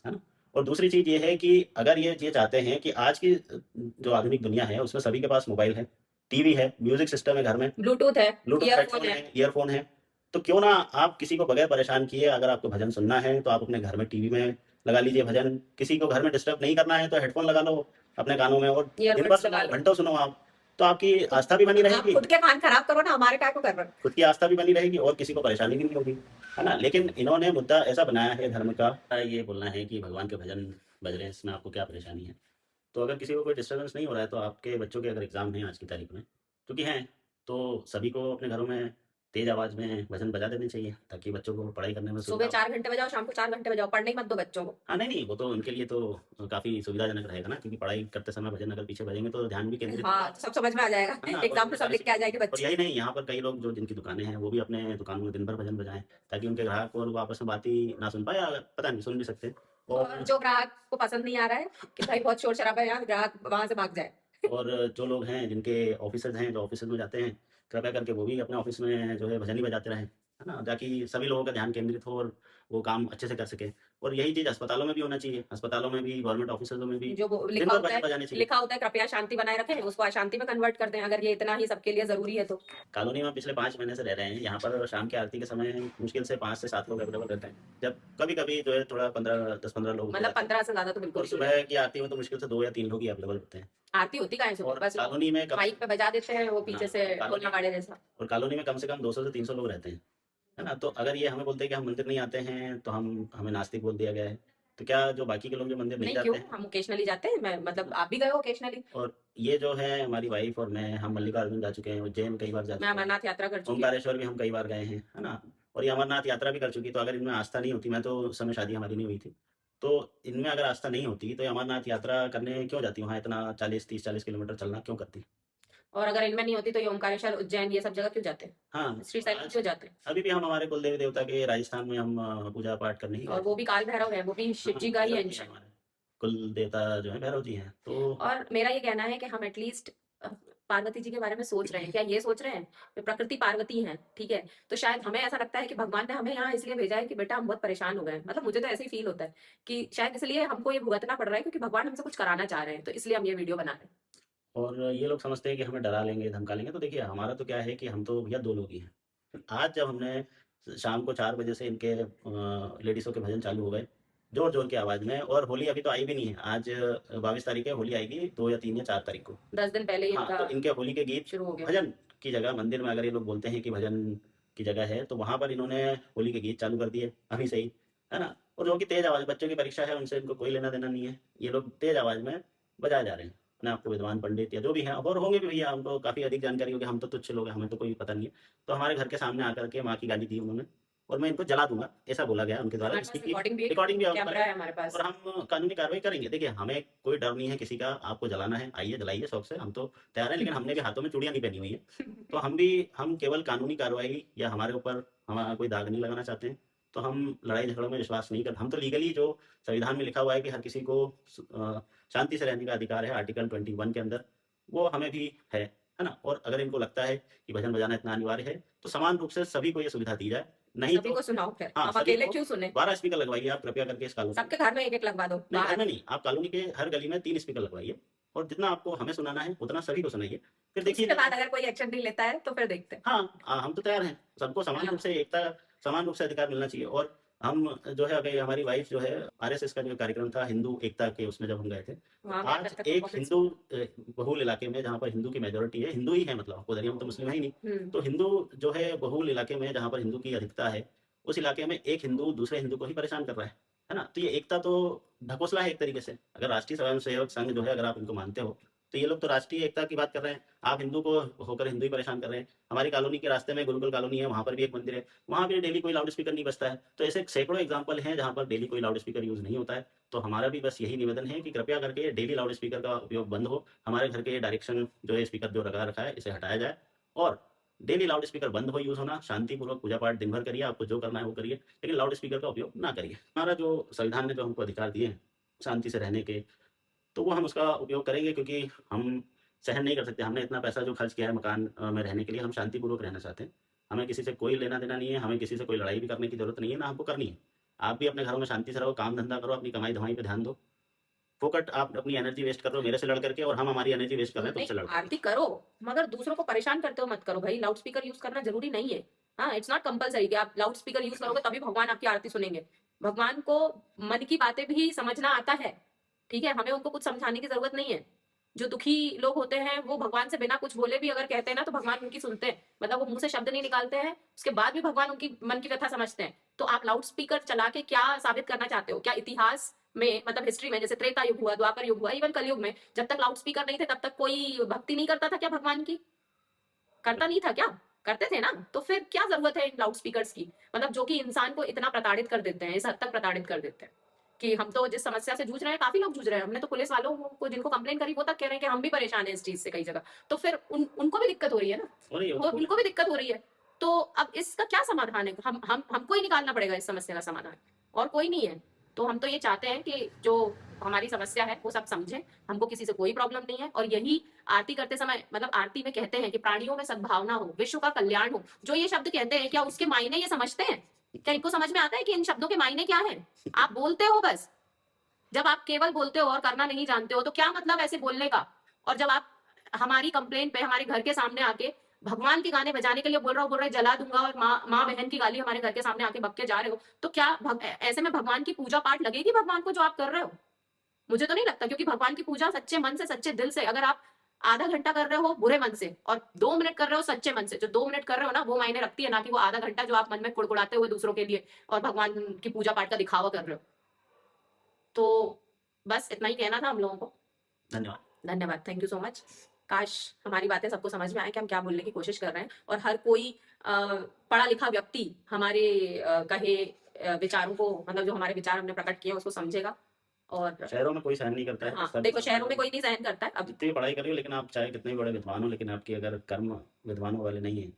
है ना? और दूसरी चीज़ ये है कि अगर ये चाहते हैं कि आज की जो आधुनिक दुनिया है उसमें सभी के पास मोबाइल है, टीवी है, म्यूज़िक सिस्टम है घर में, ब्लूटूथ है, ब्लूटूथ ईयरफ़ोन हेडफ़ोन है। है, ईयरफ़ोन है, तो क्यों ना आप किसी को बगैर परेशान किए, अगर आपको भजन सुनना है तो आप अपने घर में टीवी में लगा लीजिए भजन, किसी को घर में डिस्टर्ब नहीं करना है तो हेडफ़ोन लगा लो अपने कानों में और दिन भर ईयरबड्स लगा सुनो, लो। घंटों सुनो आप। तो आपकी खुद आस्था भी बनी आप रहेगी, खुद के कान खराब करो ना, हमारे काहे को कर रहे हो? खुद की आस्था भी बनी रहेगी और किसी को परेशानी भी नहीं होगी, है ना? लेकिन इन्होंने मुद्दा ऐसा बनाया है धर्म का, ये बोलना है कि भगवान के भजन बज रहे हैं, इसमें आपको क्या परेशानी है? तो अगर किसी को कोई डिस्टर्बेंस नहीं हो रहा है, तो आपके बच्चों के अगर एग्ज़ाम हैं आज की तारीख में, क्योंकि हैं, तो सभी को अपने घरों में तेज़ आवाज़ में भजन बजा देने चाहिए, ताकि बच्चों को पढ़ाई करने में सुविधा सुबह हो। 4 घंटे बजाओ, शाम को 4 घंटे बजाओ, पढ़ने ही मत दो बच्चों को। हाँ, नहीं, वो तो उनके लिए तो काफ़ी सुविधाजनक रहेगा ना, क्योंकि पढ़ाई करते समय भजन अगर पीछे बजेंगे तो ध्यान भी केंद्रित होगा, हाँ, तो सब समझ में आ जाएगा। है ना? और एग्ज़ाम में सब ज़ाहिर-सी लिख के आ बात है। जाएँगे और बच्चे। यही नहीं, यहाँ पर कई लोग जो जिनकी दुकानें हैं, वो भी अपने दुकानों में दिन भर भजन बजाएँ, ताकि उनके ग्राहक और वो आपस में बात ही ना सुन पाएँ, या पता नहीं, सुन भी सकते हैं। और और जो ग्राहक को पसंद नहीं आ रहा है कि भाई बहुत शोर-शराबा है यहाँ, ग्राहक वहाँ से भाग जाए। और जो लोग हैं जिनके ऑफ़िसेज़ हैं, जो ऑफ़िसेज़ में जाते हैं, कृपया करके वो भी अपने ऑफ़िस में जो है भजन ही बजाते रहें, है ना? ताकि सभी लोगों का ध्यान केंद्रित हो और वो काम अच्छे से कर सकें। और यही चीज़ अस्पतालों में भी होना चाहिए। अस्पतालों में भी, गवर्नमेंट ऑफ़िसेज़ों में भी जो वो दिन भर भजन बजाने चाहिए। लिखा होता है कृपया शांति बनाए रखें, उसको अशांति में कन्वर्ट कर दें, अगर ये इतना ही सबके लिए ज़रूरी है तो। कॉलोनी में पिछले 5 महीने से रह रहे हैं। यहाँ पर शाम की आरती के समय मुश्किल से 5 से 7 लोग अवेलेबल रहते हैं। जब कभी-कभी जो है थोड़ा 15, 10-15 लोग हो मतलब जाते हैं। 15 से ज़्यादा तो बिल्कुल और नहीं सुबह होते। की आरती में तो मुश्किल से 2 या 3 लोग ही अवेलेबल होते हैं। आरती होती काहे से? और बस वो कॉलोनी में कम से माइक पे बजा देते हैं, वो हाँ, पीछे से और ढोल कॉलोनी नगाड़े जैसा। और कॉलोनी में कम से कम 200 से 300 लोग रहते हैं, है ना? तो अगर ये हमें बोलते हैं कि हम मंदिर नहीं आते हैं, तो हमें नास्तिक बोल दिया गया है। तो क्या जो बाकी के लोग जो मंदिर नहीं नहीं क्यों? जाते हैं, हम ओकेजनली जाते हैं, मैं है मतलब ना? आप भी गए हो ओकेजनली? और ये जो है हमारी वाइफ़ और मैं, हम मल्लिकार्जुन जा चुके हैं, उज्जैन कई बार जा मैं चुके हैं, अमरनाथ यात्रा कर चुकी हूँ। ओंकारेश्वर भी हम कई बार गए हैं, है ना? और ये अमरनाथ यात्रा भी कर चुकी, तो अगर इनमें आस्था नहीं होती, मैं तो उस समय शादी हमारी नहीं हुई थी। तो इनमें अगर आस्था नहीं होती, तो ये अमरनाथ यात्रा करने क्यों जाती वहाँ इतना 40, 30, 40 किलोमीटर चलना क्यों करती? और अगर इनमें नहीं होती तो ये ओंकारेश्वर, उज्जैन ये सब जगह क्यों जाते हाँ, हैं? श्री और साईं आज क्यों जाते हैं? अभी भी हम हमारे कुल देवी-देवता के राजस्थान में हम पूजा पाठ करने ही गए और थे। वो भी काल भैरव है, वो भी शिव हाँ, जी का ही भैरव जी अंश हैं है। हमारे, कुल देवता जो हैं भैरव जी हैं। तो और मेरा ये कहना है कि हम एटलीस्ट पार्वती जी के बारे में सोच रहे हैं। क्या ये सोच रहे हैं? कि प्रकृति पार्वती हैं, ठीक है? तो शायद हमें ऐसा लगता है कि भगवान ने हमें यहाँ इसलिए भेजा है कि बेटा हम बहुत परेशान हो गए हैं। मतलब मुझे तो ऐसे ही फ़ील होता है कि शायद इसलिए हमको ये भुगतना पड़ रहा है क्योंकि भगवान हमसे कुछ कराना चाह रहे हैं, तो इसलिए हम ये वीडियो बना रहे हैं। और ये लोग समझते हैं कि हमें डरा लेंगे, धमका लेंगे, तो देखिए हमारा तो क्या है कि हम तो भैया 2 लोग ही हैं। आज जब हमने शाम को 4 बजे से इनके लेडीज़ों के भजन चालू हो गए, ज़ोर-ज़ोर की आवाज़ में, और होली अभी तो आई भी नहीं है। आज 22 तारीख है, होली आएगी 2 या 3 या 4 तारीख को। 10 दिन पहले ही हाँ, इनका तो इनके होली के गीत शुरू हो गया। भजन की जगह, मंदिर में अगर ये लोग बोलते हैं कि भजन की जगह है, तो वहाँ पर इन्होंने होली के गीत चालू कर दिए, अभी से ही, है ना? और जो कि तेज़ आवाज़, बच्चों की परीक्षा है, उनसे इनको कोई लेना-देना नहीं है। ये लोग तेज़ आवाज़ में बजाए जा रहे हैं। अपने आप को विद्वान पंडित या जो भी हैं, और होंगे भी भैया, हमको काफ़ी अधिक जानकारी होगी, हम तो तुच्छ लोग हैं, हमें तो कोई पता नहीं है। तो हमारे घर के सामने आकर के माँ की गाली दी उन्होंने, और मैं इनको जला दूँगा, ऐसा बोला गया उनके द्वारा, हमारे जिसकी पास कि रिकॉर्डिंग भी है, रिकॉर्डिंग भी अवेलेबल कैमरा है, है हमारे पास। और हम कानूनी कार्रवाई करेंगे। देखिए, हमें कोई डर नहीं है किसी का, आपको जलाना है, आइए जलाइए शौक से, हम तो तैयार हैं, लेकिन हमने भी हाथों में चूड़ियाँ नहीं पहनी हुई हैं। तो हम केवल कानूनी कार्रवाई, या हमारे ऊपर हमारा कोई दाग नहीं लगाना चाहते हैं, तो हम लड़ाई झगड़ों में विश्वास नहीं करते। हम तो लीगली, जो संविधान में लिखा हुआ है कि हर किसी को शांति से रहने का अधिकार है, आर्टिकल 21 के अंदर, वो हमें भी है ना? और अगर इनको लगता है कि भजन बजाना इतना अनिवार्य है, तो समान रूप से सभी को ये सुविधा दी जाए, नहीं सभी तो को सुनाओ फिर, हाँ, हम सभी अकेले को क्यों सुने? 12 स्पीकर लगवाइए आप कृपया करके इस कॉलोनी में। सबके घर में 1-1 लगवा दो, नहीं, घर बाहर। में नहीं, आप कॉलोनी के हर गली में 3 स्पीकर लगवाइए, और जितना आपको हमें सुनाना है, उतना सभी को सुनाइए। फिर देखिए उसके जब बाद अगर कोई एक्शन नहीं लेता है, तो फिर देखते हैं। हाँ, हम तो तैयार हैं। सबको हाँ, समान रूप से अधिकार मिलना चाहिए। और हम जो है, अभी हमारी वाइफ़ जो है, आरएसएस का जो कार्यक्रम था हिंदू एकता के, उसमें जब हम गए थे, तो वहाँ गए आज थे एक परफॉर्मेंस हिंदू में। बहुल इलाके में, जहाँ पर हिंदू की मेजॉरिटी है, हिंदू ही है, मतलब कोदरिया में तो मुस्लिम है ही नहीं। हुँ। तो हिंदू जो है बहुल इलाके में, जहाँ पर हिंदू की अधिकता है, उस इलाके में एक हिंदू दूसरे हिंदू को ही परेशान कर रहा है ना? तो ये एकता तो ढकोसला है एक तरीके से। अगर राष्ट्रीय स्वयंसेवक संघ जो है, अगर आप इनको मानते हो, तो ये लोग तो राष्ट्रीय एकता की बात कर रहे हैं, आप हिंदू को होकर हिंदू ही परेशान कर रहे हैं। हमारी कॉलोनी के रास्ते में गुरुकुल कॉलोनी है, वहाँ पर भी एक मंदिर है, वहाँ भी डेली कोई लाउड स्पीकर नहीं बजता है। तो ऐसे सैकड़ों एग्जाम्पल हैं जहाँ पर डेली कोई लाउड स्पीकर यूज़ नहीं होता है। तो हमारा भी बस यही निवेदन है कि कृपया करके डेली लाउड स्पीकर का उपयोग बंद हो, हमारे घर के डायरेक्शन जो है स्पीकर जो लगा रखा है इसे हटाया जाए, और डेली लाउड स्पीकर बंद हो यूज़ होना, शांतिपूर्वक पूजा पाठ दिन भर करिए, आपको जो करना है वो करिए, लेकिन लाउड स्पीकर का उपयोग ना करिए। हमारा जो संविधान ने जो हमको अधिकार दिए हैं शांति से रहने के, तो वो हम उसका उपयोग करेंगे, क्योंकि हम सहन नहीं कर सकते। हमने इतना पैसा जो खर्च किया है मकान में रहने के लिए, हम शांतिपूर्वक रहना चाहते हैं। हमें किसी से कोई लेना-देना नहीं है, हमें किसी से कोई लड़ाई भी करने की ज़रूरत नहीं है, ना हमको करनी है। आप भी अपने घरों में शांति से रहो, काम-धंधा करो, अपनी कमाई-धमाई पे ध्यान दो। फोकट आप अपनी एनर्जी वेस्ट कर रहे हो मेरे से लड़ करके, और हम हमारी एनर्जी वेस्ट कर रहे हैं नहीं, तुमसे लड़ करके। आरती करो, मगर दूसरों को परेशान करते हो मत करो भाई। लाउड स्पीकर यूज करना जरूरी नहीं है। हाँ, इट्स नॉट कंपलसरी कि आप लाउड स्पीकर यूज करोगे तभी भगवान आपकी आरती सुनेंगे। भगवान को मन की बातें भी समझना आता है, ठीक है? हमें उनको कुछ समझाने की जरूरत नहीं है। जो दुखी लोग होते हैं वो भगवान से बिना कुछ बोले भी अगर कहते हैं ना तो भगवान उनकी सुनते हैं। मतलब वो मुंह से शब्द नहीं निकालते हैं, उसके बाद भी भगवान उनकी मन की व्यथा समझते हैं। तो आप लाउड स्पीकर चला के क्या साबित करना चाहते हो? क्या इतिहास में, मतलब हिस्ट्री में, जैसे त्रेता युग हुआ, द्वापर युग हुआ, इवन कलयुग में जब तक लाउड स्पीकर नहीं थे तब तक कोई भक्ति नहीं करता था क्या भगवान की? करता नहीं था क्या? करते थे ना। तो फिर क्या जरूरत है इन लाउड स्पीकर्स की? मतलब जो कि इंसान को इतना प्रताड़ित कर देते हैं, इस हद तक प्रताड़ित कर देते हैं कि हम तो जिस समस्या से जूझ रहे हैं, काफी लोग जूझ रहे हैं। हमने तो पुलिस वालों को जिनको कंप्लेन करी वो तक कह रहे हैं कि हम भी परेशान हैं इस चीज से कई जगह। तो फिर उनको भी दिक्कत हो रही है ना, हो रही है, वो वो तो उनको भी दिक्कत हो रही है। तो अब इसका क्या समाधान है? हम हमको ही निकालना पड़ेगा इस समस्या का समाधान, और कोई नहीं है। तो हम तो ये चाहते हैं कि जो हमारी समस्या है वो सब समझें। हमको किसी से कोई प्रॉब्लम नहीं है, और यही आरती करते समय, मतलब आरती में कहते हैं कि प्राणियों में सद्भावना हो, विश्व का कल्याण हो। जो ये शब्द कहते हैं, क्या उसके मायने ये समझते हैं? क्या इनको समझ में आता है कि इन शब्दों के मायने क्या है? आप बोलते हो बस। जब आप केवल बोलते हो और करना नहीं जानते हो तो क्या मतलब ऐसे बोलने का? और जब आप हमारी कंप्लेंट पे हमारे घर के सामने आके भगवान के गाने बजाने के लिए बोल रहे हो जला दूंगा, और माँ बहन की गाली हमारे घर के सामने आके बक के जा रहे हो, तो क्या ऐसे में भगवान की पूजा पाठ लगेगी भगवान को जो आप कर रहे हो? मुझे तो नहीं लगता, क्योंकि भगवान की पूजा सच्चे मन से, सच्चे दिल से, अगर आप आधा घंटा कर रहे हो बुरे मन से और 2 मिनट कर रहे हो सच्चे मन से, जो 2 मिनट कर रहे हो ना वो मायने रखती है, ना कि वो आधा घंटा जो आप मन में कुड़कुड़ाते हुए दूसरों के लिए और भगवान की पूजा पाठ का दिखावा कर रहे हो। तो बस इतना ही कहना था हम लोगों को। धन्यवाद। धन्यवाद, थैंक यू सो मच। काश हमारी बातें सबको समझ में आए कि हम क्या बोलने की कोशिश कर रहे हैं, और हर कोई पढ़ा लिखा व्यक्ति हमारे कहे विचारों को, मतलब जो हमारे विचार हमने प्रकट किए हैं उसको समझेगा। और शहरों में कोई सहन नहीं करता है, हाँ, सब देखो शहरों में कोई नहीं सहन करता है। अब जितनी भी पढ़ाई करी हो, लेकिन आप चाहे कितने भी बड़े विद्वान हो, लेकिन आपकी अगर कर्म विद्वानों वाले नहीं है,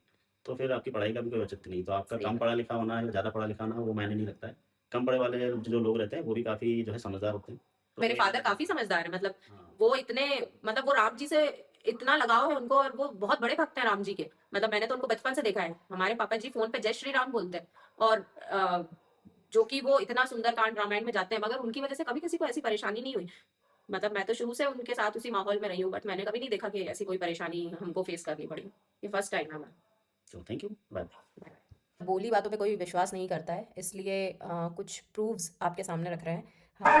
तो फिर आपकी पढ़ाई का भी कोई औचित्य नहीं। तो आपका सही कम बात। पढ़ा लिखा होना है या ज़्यादा पढ़ा लिखा होना, वो मायने नहीं रखता है। कम पढ़े वाले जो लोग रहते हैं वो भी काफ़ी जो है समझदार होते हैं। तो मेरे कहीं न फादर कहीं काफी समझदार है, मतलब हाँ, वो इतने, मतलब वो राम जी से इतना लगाव है उनको, और वो बहुत बड़े भक्त हैं राम जी के। मतलब मैंने तो उनको बचपन से देखा है। हमारे पापा जी फोन पे जय श्री राम बोलते हैं, और जो कि वो इतना सुंदरकांड रामायण में जाते हैं, मगर उनकी वजह से कभी किसी को ऐसी परेशानी नहीं हुई। मतलब मैं तो शुरू से उनके साथ उसी माहौल में रही हूँ, बट मैंने कभी नहीं देखा कि ऐसी कोई परेशानी हमको फेस करनी पड़ी। ये फर्स्ट टाइम है हमारा। तो थैंक यू, बाय। बोली बातों पे कोई विश्वास नहीं करता है, इसलिए कुछ प्रूफ्स आपके सामने रख रहे हैं। हाँ।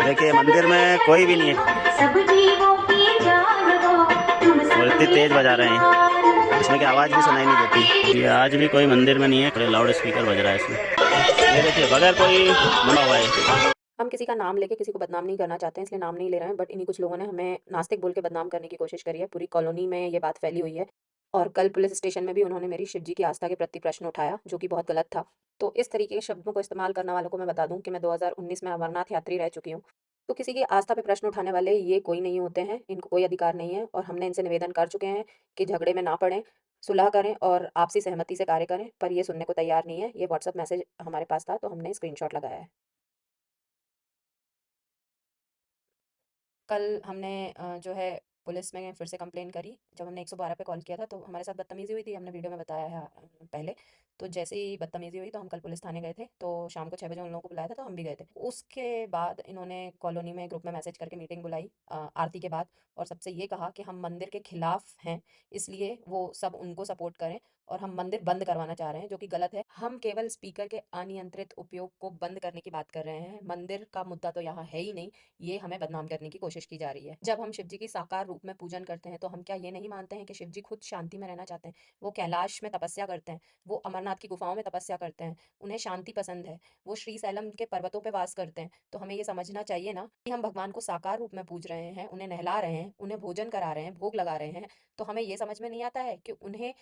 देखिए मंदिर में कोई भी नहीं है, सब जीवों की जान हो तुम और इतनी सबके तेज बजा रहे हैं, इसमें की आवाज़ भी सुनाई नहीं देती। ये आज भी कोई मंदिर में नहीं है, बड़े लाउड स्पीकर बज रहा है इसमें। ये देखिए बगैर कोई मना हुआ है। हम किसी का नाम लेके किसी को बदनाम नहीं करना चाहते हैं, इसलिए नाम नहीं ले रहे हैं, बट इन्हीं कुछ लोगों ने हमें नास्तिक बोल के बदनाम करने की कोशिश करी है। पूरी कॉलोनी में ये बात फैली हुई है, और कल पुलिस स्टेशन में भी उन्होंने मेरी शिव जी की आस्था के प्रति प्रश्न उठाया, जो कि बहुत गलत था। तो इस तरीके के शब्दों को इस्तेमाल करने वालों को मैं बता दूं कि मैं 2019 में अमरनाथ यात्री रह चुकी हूँ। तो किसी की आस्था पे प्रश्न उठाने वाले ये कोई नहीं होते हैं, इनको कोई अधिकार नहीं है, और हमने इनसे निवेदन कर चुके हैं कि झगड़े में ना पड़ें, सुलह करें और आपसी सहमति से कार्य करें, पर ये सुनने को तैयार नहीं है। ये व्हाट्सएप मैसेज हमारे पास था, तो हमने स्क्रीनशॉट लगाया है। कल हमने जो है पुलिस में फिर से कंप्लेन करी। जब हमने 112 पे कॉल किया था तो हमारे साथ बदतमीज़ी हुई थी, हमने वीडियो में बताया है पहले। तो जैसे ही बदतमीज़ी हुई तो हम कल पुलिस थाने गए थे, तो शाम को 6 बजे उन लोगों को बुलाया था तो हम भी गए थे। उसके बाद इन्होंने कॉलोनी में ग्रुप में मैसेज करके मीटिंग बुलाई आरती के बाद, और सबसे ये कहा कि हम मंदिर के खिलाफ हैं, इसलिए वो सब उनको सपोर्ट करें और हम मंदिर बंद करवाना चाह रहे हैं, जो कि गलत है। हम केवल स्पीकर के अनियंत्रित उपयोग को बंद करने की बात कर रहे हैं। मंदिर का मुद्दा तो यहाँ है ही नहीं, ये हमें बदनाम करने की कोशिश की जा रही है। जब हम शिव जी की साकार रूप में पूजन करते हैं, तो हम क्या ये नहीं मानते हैं कि शिव जी खुद शांति में रहना चाहते हैं? वो कैलाश में तपस्या करते हैं, वो अमरनाथ की गुफाओं में तपस्या करते हैं, उन्हें शांति पसंद है, वो श्री सैलम के पर्वतों पे वास करते हैं। तो हमें ये समझना चाहिए ना कि हम भगवान को साकार रूप में पूज रहे हैं, उन्हें नहला रहे हैं, उन्हें भोजन करा रहे हैं, भोग लगा रहे हैं। तो हमें ये समझ में नहीं आता है कि उन्हें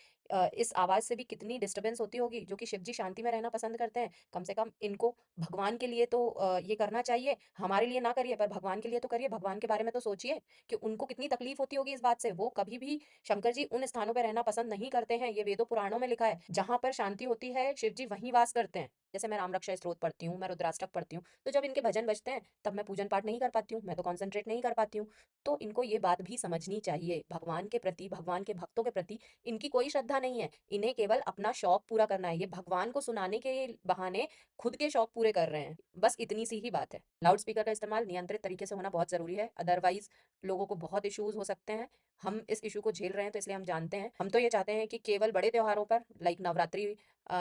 इस आवाज़ से भी कितनी डिस्टर्बेंस होती होगी, जो कि शिव जी शांति में रहना पसंद करते हैं। कम से कम इनको भगवान के लिए तो ये करना चाहिए, हमारे लिए ना करिए पर भगवान के लिए तो करिए, भगवान के बारे में तो सोचिए कि उनको कितनी तकलीफ होती होगी इस बात से। वो कभी भी शंकर जी उन स्थानों पे रहना पसंद नहीं करते हैं, ये वेदों पुराणों में लिखा है। जहाँ पर शांति होती है, शिव जी वहीं वास करते हैं। जैसे मैं राम रक्षा स्तोत्र पढ़ती हूँ, मैं रुद्राष्टक पढ़ती हूँ, तो जब इनके भजन बजते हैं, तब मैं पूजन पाठ नहीं कर पाती हूँ, मैं तो कॉन्सन्ट्रेट नहीं कर पाती हूँ। तो इनको ये बात भी समझनी चाहिए, भगवान के प्रति, भगवान के भक्तों के प्रति इनकी कोई श्रद्धा नहीं है। इन्हें केवल अपना शौक पूरा करना है। ये भगवान को सुनाने के बहाने खुद के शौक पूरे कर रहे हैं। बस इतनी सी ही बात है। लाउड स्पीकर का इस्तेमाल नियंत्रित तरीके से होना बहुत ज़रूरी है, अदरवाइज़ लोगों को बहुत इश्यूज़ हो सकते हैं। हम इस इश्यू को झेल रहे हैं, तो इसलिए हम जानते हैं। हम तो ये चाहते हैं कि केवल बड़े त्योहारों पर लाइक नवरात्रि,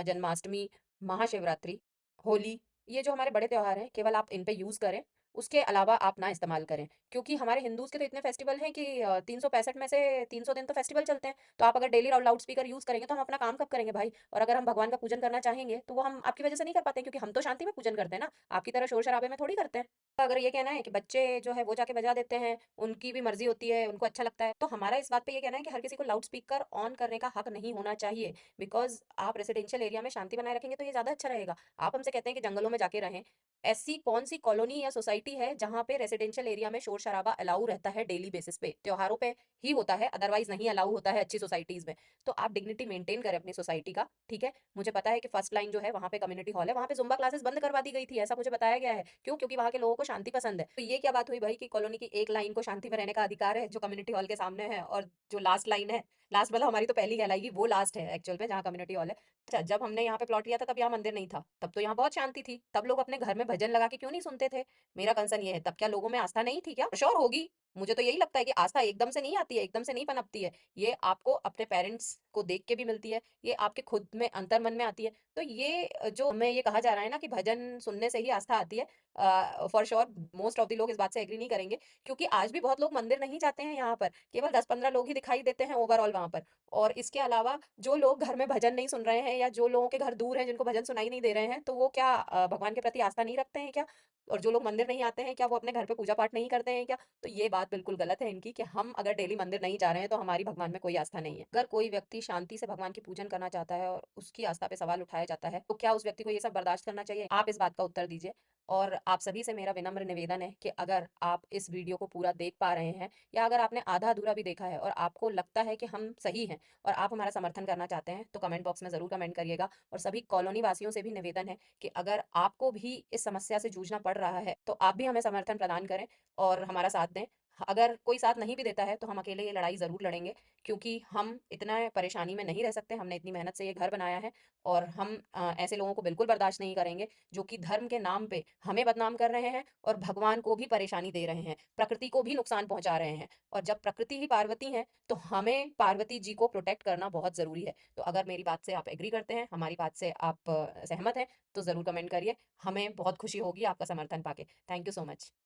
जन्माष्टमी, महाशिवरात्रि, होली, ये जो हमारे बड़े त्योहार हैं, केवल आप इन पे यूज़ करें। उसके अलावा आप ना इस्तेमाल करें। क्योंकि हमारे हिंदूज़ के तो इतने फेस्टिवल हैं कि 365 में से 300 दिन तो फेस्टिवल चलते हैं। तो आप अगर डेली लाउड स्पीकर यूज़ करेंगे, तो हम अपना काम कब करेंगे भाई? और अगर हम भगवान का पूजन करना चाहेंगे, तो वो हम आपकी वजह से नहीं कर पाते हैं, क्योंकि हम तो शांति में पूजन करते हैं ना, आपकी तरह शोर-शराबे में थोड़ी करते हैं। अगर ये कहना है कि बच्चे जो है वो जाके बजा देते हैं, उनकी भी मर्ज़ी होती है, उनको अच्छा लगता है, तो हमारा इस बात पे ये कहना है कि हर किसी को लाउड स्पीकर ऑन करने का हक नहीं होना चाहिए। बिकॉज़ आप रेसिडेंशियल एरिया में शांति बनाए रखेंगे, तो ये ज़्यादा अच्छा रहेगा। आप हमसे कहते हैं कि जंगलों में जाके रहें। ऐसी कौन-सी कॉलोनी या सोसाइटी है जहाँ पे रेसिडेंशियल एरिया में शोर-शराबा अलाउ रहता है डेली बेसिस पे? त्योहारों पे ही होता है, अदरवाइज़ नहीं अलाउ होता है अच्छी सोसाइटीज़ में। तो आप डिग्निटी मेंटेन करें अपनी सोसाइटी का, ठीक है? मुझे पता है कि फर्स्ट लाइन जो है वहाँ पे कम्युनिटी हॉल है, वहाँ पे ज़ुम्बा क्लासेस बंद करवा दी गई थी, ऐसा मुझे बताया गया है। क्यों? क्योंकि वहाँ के लोगों को शांति पसंद है। तो ये क्या बात हुई भाई कि कॉलोनी की एक लाइन को शांति में रहने का अधिकार है, जो कम्युनिटी हॉल के सामने है, और जो लास्ट लाइन है, लास्ट मतलब हमारी तो पहली कहलाएगी, वो लास्ट है एक्चुअल में जहाँ कम्युनिटी हॉल है। अच्छा, जब हमने यहाँ पे प्लॉट लिया था तब यहाँ मंदिर नहीं था, तब तो यहाँ बहुत शांति थी, तब लोग अपने घर में भजन लगा के क्यों नहीं सुनते थे? मेरा कंसर्न ये है, तब क्या लोगों में आस्था नहीं थी क्या? श्योर होगी, मुझे तो यही लगता है कि आस्था एकदम से नहीं आती है, एकदम से नहीं पनपती है। ये आपको अपने पेरेंट्स को देख के भी मिलती है, ये आपके खुद में अंतर्मन में आती है। तो ये जो हमें ये कहा जा रहा है ना कि भजन सुनने से ही आस्था आती है, for sure most of the लोग इस बात से एग्री नहीं करेंगे, क्योंकि आज भी बहुत लोग मंदिर नहीं जाते हैं यहाँ पर, केवल 10-15 लोग ही दिखाई देते हैं ओवरऑल वहाँ पर। और इसके अलावा जो लोग घर में भजन नहीं सुन रहे हैं, या जो लोगों के घर दूर हैं जिनको भजन सुनाई नहीं दे रहे हैं, तो वो क्या भगवान के प्रति आस्था नहीं रखते हैं क्या? और जो लोग मंदिर नहीं आते हैं, क्या वो अपने घर पे पूजा पाठ नहीं करते हैं क्या? तो ये बात बिल्कुल गलत है इनकी कि हम अगर डेली मंदिर नहीं जा रहे हैं, तो हमारी भगवान में कोई आस्था नहीं है। अगर कोई व्यक्ति शांति से भगवान की पूजन करना चाहता है और उसकी आस्था पे सवाल उठाया जाता है, तो क्या उस व्यक्ति को ये सब बर्दाश्त करना चाहिए? आप इस बात का उत्तर दीजिए। और आप सभी से मेरा विनम्र निवेदन है कि अगर आप इस वीडियो को पूरा देख पा रहे हैं, या अगर आपने आधा-अधूरा भी देखा है और आपको लगता है कि हम सही हैं और आप हमारा समर्थन करना चाहते हैं, तो कमेंट बॉक्स में ज़रूर कमेंट करिएगा। और सभी कॉलोनी वासियों से भी निवेदन है कि अगर आपको भी इस समस्या से जूझना पड़ रहा है, तो आप भी हमें समर्थन प्रदान करें और हमारा साथ दें। अगर कोई साथ नहीं भी देता है, तो हम अकेले ये लड़ाई ज़रूर लड़ेंगे, क्योंकि हम इतना परेशानी में नहीं रह सकते। हमने इतनी मेहनत से ये घर बनाया है, और हम ऐसे लोगों को बिल्कुल बर्दाश्त नहीं करेंगे, जो कि धर्म के नाम पे हमें बदनाम कर रहे हैं और भगवान को भी परेशानी दे रहे हैं, प्रकृति को भी नुकसान पहुँचा रहे हैं। और जब प्रकृति ही पार्वती है, तो हमें पार्वती जी को प्रोटेक्ट करना बहुत ज़रूरी है। तो अगर मेरी बात से आप एग्री करते हैं, हमारी बात से आप सहमत हैं, तो ज़रूर कमेंट करिए। हमें बहुत खुशी होगी आपका समर्थन पाके। Thank you so much.